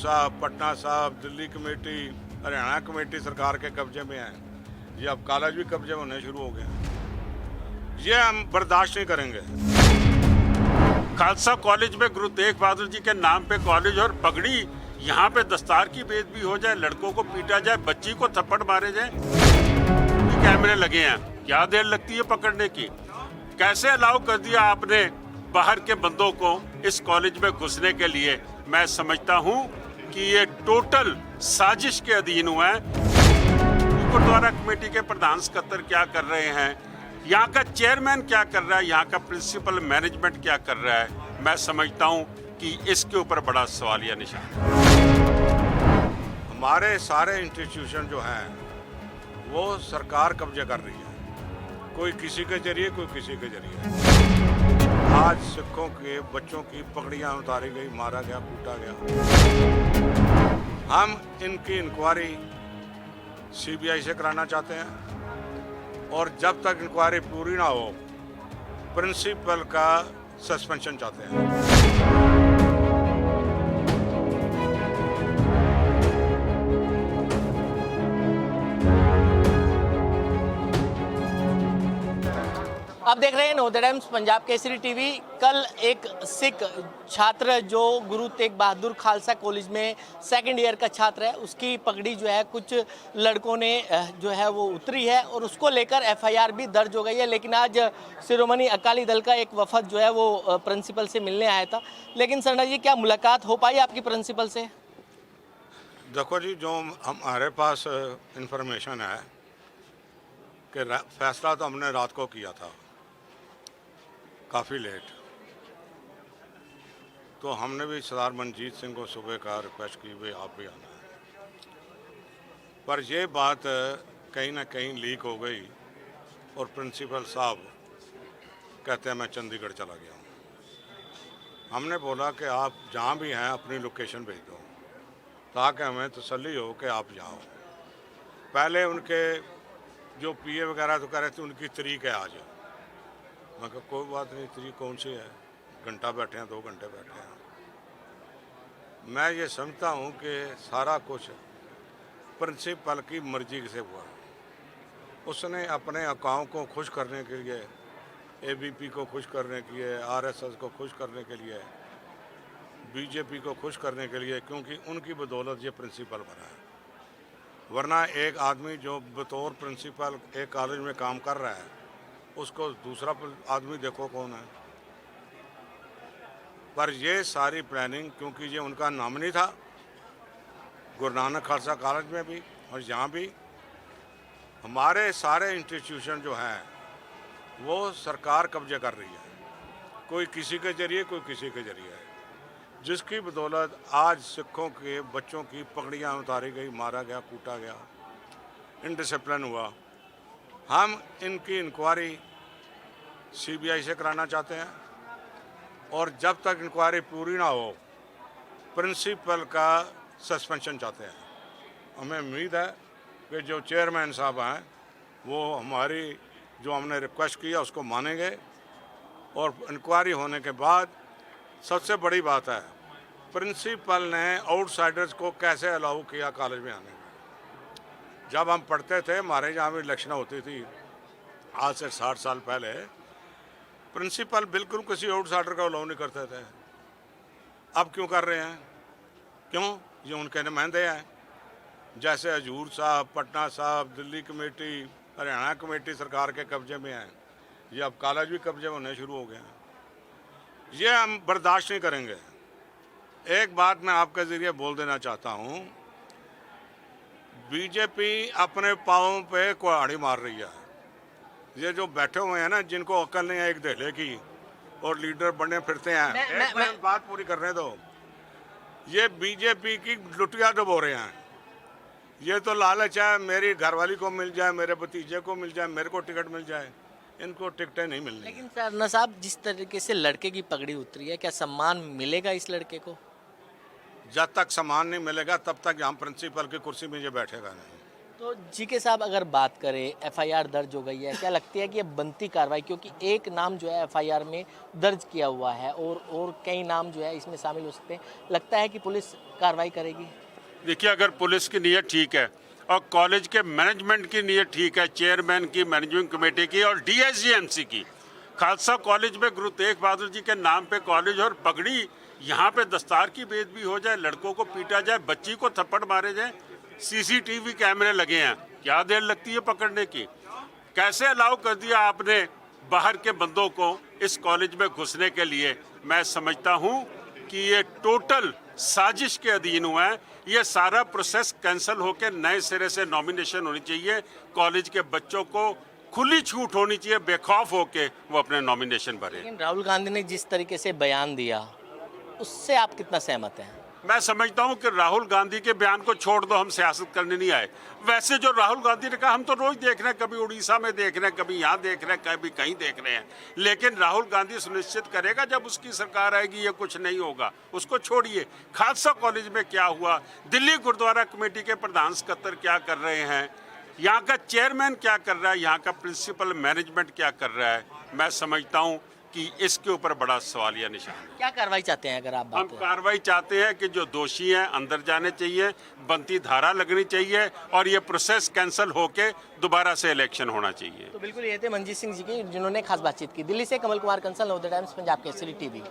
साहब, पटना साहब, Delhi committee, Haryana committee सरकार के कब्जे में है। ये अब कॉलेज भी कब्जे में होने शुरू हो गए हैं। ये हम बर्दाश्त नहीं करेंगे। खालसा कॉलेज में गुरु तेग बहादुर जी के नाम पे कॉलेज और पगड़ी, यहाँ पे दस्तार की बेइज्जती हो जाए, लड़कों को पीटा जाए, बच्ची को थप्पड़ मारे जाए। कैमरे लगे हैं, क्या देर लगती है पकड़ने की? कैसे अलाउ कर दिया आपने बाहर के बंदों को इस कॉलेज में घुसने के लिए? मैं समझता हूँ कि ये टोटल साजिश के अधीन हुआ है। गुरुद्वारा कमेटी के प्रधान सकत्तर क्या कर रहे हैं, यहाँ का चेयरमैन क्या कर रहा है, यहाँ का प्रिंसिपल मैनेजमेंट क्या कर रहा है, मैं समझता हूँ कि इसके ऊपर बड़ा सवालिया निशान है। हमारे सारे इंस्टीट्यूशन जो हैं वो सरकार कब्जे कर रही है, कोई किसी के जरिए, कोई किसी के जरिए। आज सिखों के बच्चों की पगड़ियां उतारी गई, मारा गया, कूटा गया। हम इनकी इंक्वायरी सीबीआई से कराना चाहते हैं और जब तक इंक्वायरी पूरी ना हो प्रिंसिपल का सस्पेंशन चाहते हैं। आप देख रहे हैं नवोदय टाइम्स पंजाब केसरी टीवी। कल एक सिख छात्र जो गुरु तेग बहादुर खालसा कॉलेज में सेकंड ईयर का छात्र है, उसकी पगड़ी जो है कुछ लड़कों ने जो है वो उतरी है और उसको लेकर एफआईआर भी दर्ज हो गई है। लेकिन आज शिरोमणि अकाली दल का एक वफद जो है वो प्रिंसिपल से मिलने आया था। लेकिन सरना जी, क्या मुलाकात हो पाई आपकी प्रिंसिपल से? देखो जी, जो हमारे पास इंफॉर्मेशन है कि फैसला तो हमने रात को किया था, काफ़ी लेट, तो हमने भी सरदार मनजीत सिंह को सुबह का रिक्वेस्ट की भाई आप भी आना है। पर ये बात कहीं ना कहीं लीक हो गई और प्रिंसिपल साहब कहते हैं मैं चंडीगढ़ चला गया हूँ। हमने बोला कि आप जहाँ भी हैं अपनी लोकेशन भेज दो ताकि हमें तसल्ली हो कि आप जाओ। पहले उनके जो पीए वगैरह तो कह रहे थे उनकी तरीक है आज। मैं कहा कोई बात नहीं, तरीक कौन सी है, घंटा बैठे हैं, 2 घंटे बैठे हैं। मैं ये समझता हूँ कि सारा कुछ प्रिंसिपल की मर्जी से हुआ। उसने अपने अकाओं को खुश करने के लिए, एबीपी को खुश करने के लिए, आरएसएस को खुश करने के लिए, बीजेपी को खुश करने के लिए, क्योंकि उनकी बदौलत ये प्रिंसिपल बना है। वरना एक आदमी जो बतौर प्रिंसिपल एक कॉलेज में काम कर रहा है उसको दूसरा आदमी देखो कौन है। पर ये सारी प्लानिंग, क्योंकि ये उनका नामिनी था गुरु नानक खालसा कॉलेज में भी और यहाँ भी, हमारे सारे इंस्टीट्यूशन जो हैं वो सरकार कब्जे कर रही है, कोई किसी के जरिए, कोई किसी के जरिए, जिसकी बदौलत आज सिखों के बच्चों की पगड़ियाँ उतारी गई, मारा गया, कूटा गया, इनडिसिप्लिन हुआ। हम इनकी इंक्वायरी सीबीआई से कराना चाहते हैं और जब तक इंक्वायरी पूरी ना हो प्रिंसिपल का सस्पेंशन चाहते हैं। हमें उम्मीद है कि जो चेयरमैन साहब हैं वो हमारी जो हमने रिक्वेस्ट किया उसको मानेंगे और इंक्वायरी होने के बाद सबसे बड़ी बात है प्रिंसिपल ने आउटसाइडर्स को कैसे अलाउ किया कॉलेज में आने में। जब हम पढ़ते थे, हमारे यहाँ भी इलेक्शन होती थी आज से 60 साल पहले, प्रिंसिपल बिल्कुल किसी आउटसाइडर का अलाउ नहीं करते थे। अब क्यों कर रहे हैं? क्यों? ये उनके नुमाइंदे हैं। जैसे हजूर साहब, पटना साहब, दिल्ली कमेटी, हरियाणा कमेटी सरकार के कब्जे में है। ये अब कॉलेज भी कब्जे में होने शुरू हो गए हैं। ये हम बर्दाश्त नहीं करेंगे। एक बात मैं आपके ज़रिए बोल देना चाहता हूँ, बीजेपी अपने पाँव पे कुल्हाड़ी मार रही है। ये जो बैठे हुए हैं ना, जिनको अक्ल नहीं है एक दहले की और लीडर बने फिरते हैं, एक बात पूरी करने दो। ये बीजेपी की लुटिया डुबो रहे हैं। ये तो लालच है मेरी घरवाली को मिल जाए, मेरे भतीजे को मिल जाए, मेरे को टिकट मिल जाए। इनको टिकटें नहीं मिलनी। लेकिन सरना साहब, जिस तरीके से लड़के की पगड़ी उतरी है, क्या सम्मान मिलेगा इस लड़के को? जब तक सम्मान नहीं मिलेगा तब तक हम प्रिंसिपल की कुर्सी में ये बैठेगा नहीं। तो जी के साहब अगर बात करें एफआईआर दर्ज हो गई है, क्या लगती है कि ये बनती कार्रवाई, क्योंकि एक नाम जो है एफआईआर में दर्ज किया हुआ है और कई नाम जो है इसमें शामिल हो सकते हैं, लगता है कि पुलिस कार्रवाई करेगी? देखिए, अगर पुलिस की नीयत ठीक है और कॉलेज के मैनेजमेंट की नीयत ठीक है, चेयरमैन की, मैनेजिंग कमेटी की और डीएसजीएमसी की, खालसा कॉलेज में गुरु तेग बहादुर जी के नाम पे कॉलेज और पगड़ी, यहाँ पे दस्तार की बेइज्जती हो जाए, लड़कों को पीटा जाए, बच्ची को थप्पड़ मारे जाए, सीसीटीवी कैमरे लगे हैं, क्या देर लगती है पकड़ने की? कैसे अलाउ कर दिया आपने बाहर के बंदों को इस कॉलेज में घुसने के लिए? मैं समझता हूँ कि ये टोटल साजिश के अधीन हुआ है। ये सारा प्रोसेस कैंसिल होकर नए सिरे से नॉमिनेशन होनी चाहिए। कॉलेज के बच्चों को खुली छूट होनी चाहिए, बेखौफ होके वो अपने नॉमिनेशन भरे। लेकिन राहुल गांधी ने जिस तरीके से बयान दिया उससे आप कितना सहमत हैं? मैं समझता हूं कि राहुल गांधी के बयान को छोड़ दो, हम सियासत करने नहीं आए। वैसे जो राहुल गांधी ने कहा, हम तो रोज देख रहे हैं, कभी उड़ीसा में देख रहे हैं, कभी यहाँ देख रहे हैं, कभी कहीं देख रहे हैं। लेकिन राहुल गांधी सुनिश्चित करेगा जब उसकी सरकार आएगी ये कुछ नहीं होगा। उसको छोड़िए, खालसा कॉलेज में क्या हुआ, दिल्ली गुरुद्वारा कमेटी के प्रधान सकत्तर क्या कर रहे हैं, यहाँ का चेयरमैन क्या कर रहा है, यहाँ का प्रिंसिपल मैनेजमेंट क्या कर रहा है, मैं समझता हूँ कि इसके ऊपर बड़ा सवालिया निशान है। क्या कार्रवाई चाहते हैं अगर आप हम बात करें? कार्रवाई चाहते हैं कि जो दोषी हैं अंदर जाने चाहिए, बनती धारा लगनी चाहिए और ये प्रोसेस कैंसिल होके दोबारा से इलेक्शन होना चाहिए। तो बिल्कुल ये थे मंजीत सिंह जी की, जिन्होंने खास बातचीत की। दिल्ली से कमल कुमार कंसल, नवोदय टाइम्स, पंजाब केसरी टीवी।